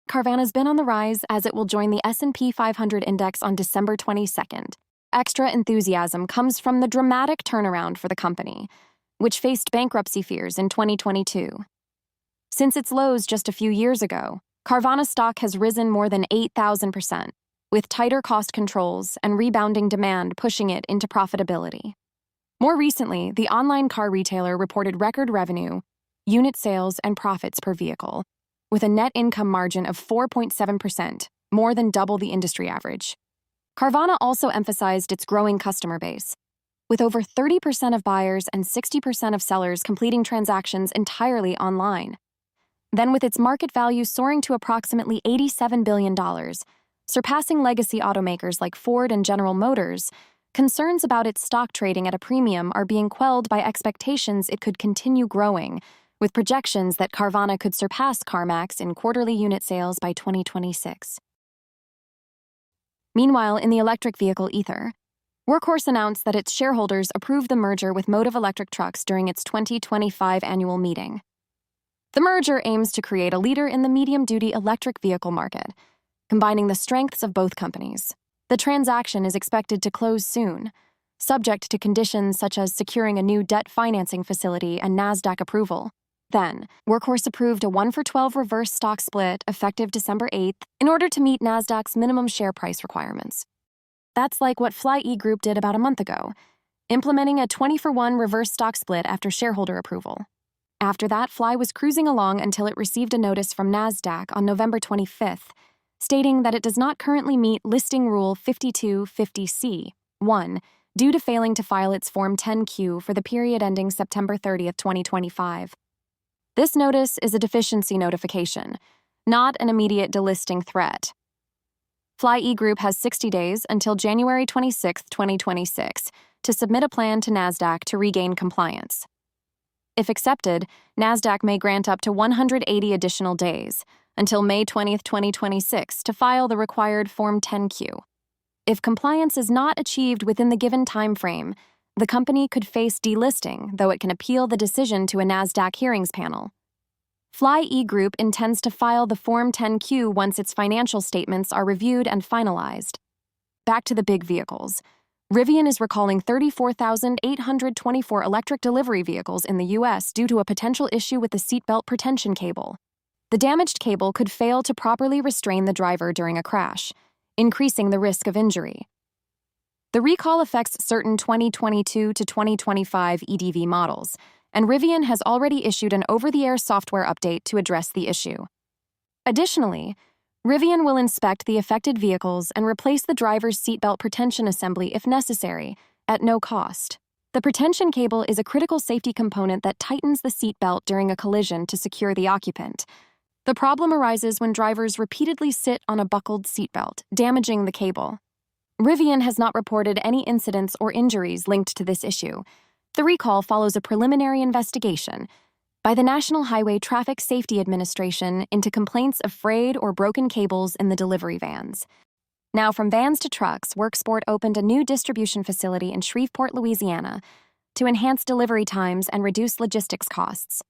Carvana's been on the rise as it will join the S&P 500 index on December 22nd. Extra enthusiasm comes from the dramatic turnaround for the company, which faced bankruptcy fears in 2022. Since its lows just a few years ago, Carvana stock has risen more than 8,000%, with tighter cost controls and rebounding demand pushing it into profitability. More recently, the online car retailer reported record revenue, unit sales, and profits per vehicle, with a net income margin of 4.7%, more than double the industry average. Carvana also emphasized its growing customer base, with over 30% of buyers and 60% of sellers completing transactions entirely online. Then, with its market value soaring to approximately $87 billion, surpassing legacy automakers like Ford and General Motors, concerns about its stock trading at a premium are being quelled by expectations it could continue growing, with projections that Carvana could surpass CarMax in quarterly unit sales by 2026. Meanwhile, in the electric vehicle ether, Workhorse announced that its shareholders approved the merger with Motive Electric Trucks during its 2025 annual meeting. The merger aims to create a leader in the medium-duty electric vehicle market, combining the strengths of both companies. The transaction is expected to close soon, subject to conditions such as securing a new debt financing facility and NASDAQ approval. Then, Workhorse approved a 1-for-12 reverse stock split effective December 8th in order to meet NASDAQ's minimum share price requirements. That's like what FLYE Group did about a month ago, implementing a 20-for-1 reverse stock split after shareholder approval. After that, FLYE was cruising along until it received a notice from NASDAQ on November 25th, stating that it does not currently meet Listing Rule 5250C(1) due to failing to file its Form 10-Q for the period ending September 30th, 2025. This notice is a deficiency notification, not an immediate delisting threat. FLYE Group has 60 days until January 26, 2026, to submit a plan to NASDAQ to regain compliance. If accepted, NASDAQ may grant up to 180 additional days, until May 20, 2026, to file the required Form 10-Q. If compliance is not achieved within the given time frame, the company could face delisting, though it can appeal the decision to a NASDAQ hearings panel. FLYE Group intends to file the Form 10-Q once its financial statements are reviewed and finalized. Back to the big vehicles. Rivian is recalling 34,824 electric delivery vehicles in the U.S. due to a potential issue with the seatbelt pretension cable. The damaged cable could fail to properly restrain the driver during a crash, increasing the risk of injury. The recall affects certain 2022 to 2025 EDV models, and Rivian has already issued an over-the-air software update to address the issue. Additionally, Rivian will inspect the affected vehicles and replace the driver's seatbelt pretension assembly if necessary, at no cost. The pretension cable is a critical safety component that tightens the seatbelt during a collision to secure the occupant. The problem arises when drivers repeatedly sit on a buckled seatbelt, damaging the cable. Rivian has not reported any incidents or injuries linked to this issue. The recall follows a preliminary investigation by the National Highway Traffic Safety Administration into complaints of frayed or broken cables in the delivery vans. Now, from vans to trucks, Worksport opened a new distribution facility in Shreveport, Louisiana, to enhance delivery times and reduce logistics costs.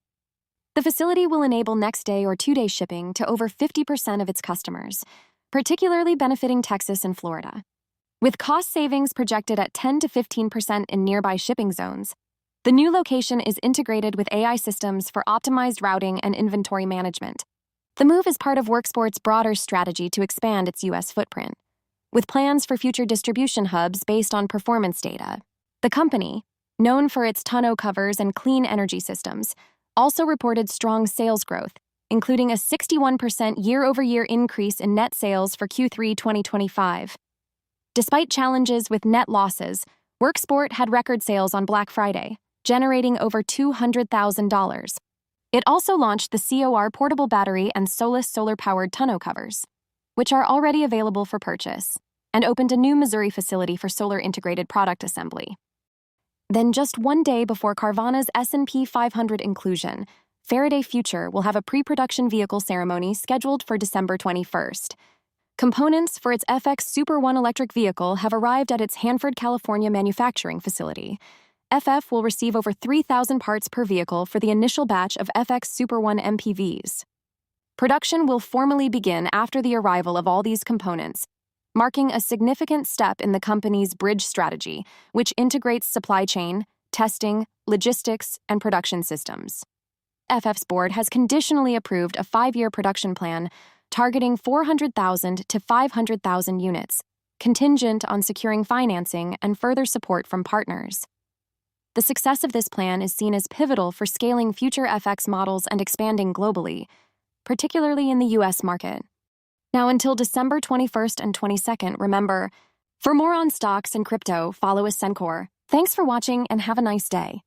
The facility will enable next-day or two-day shipping to over 50% of its customers, particularly benefiting Texas and Florida. With cost savings projected at 10 to 15% in nearby shipping zones, the new location is integrated with AI systems for optimized routing and inventory management. The move is part of Worksport's broader strategy to expand its U.S. footprint, with plans for future distribution hubs based on performance data. The company, known for its tonneau covers and clean energy systems, also reported strong sales growth, including a 61% year-over-year increase in net sales for Q3 2025. Despite challenges with net losses, Worksport had record sales on Black Friday, generating over $200,000. It also launched the COR portable battery and Solus solar-powered tonneau covers, which are already available for purchase, and opened a new Missouri facility for solar-integrated product assembly. Then, just one day before Carvana's S&P 500 inclusion, Faraday Future will have a pre-production vehicle ceremony scheduled for December 21st. Components for its FX Super One electric vehicle have arrived at its Hanford, California manufacturing facility. FF will receive over 3,000 parts per vehicle for the initial batch of FX Super One MPVs. Production will formally begin after the arrival of all these components, marking a significant step in the company's bridge strategy, which integrates supply chain, testing, logistics, and production systems. FF's board has conditionally approved a 5-year production plan targeting 400,000 to 500,000 units, contingent on securing financing and further support from partners. The success of this plan is seen as pivotal for scaling future FX models and expanding globally, particularly in the US market. Now, until December 21st and 22nd, remember, for more on stocks and crypto, follow Ascencore. Thanks for watching and have a nice day.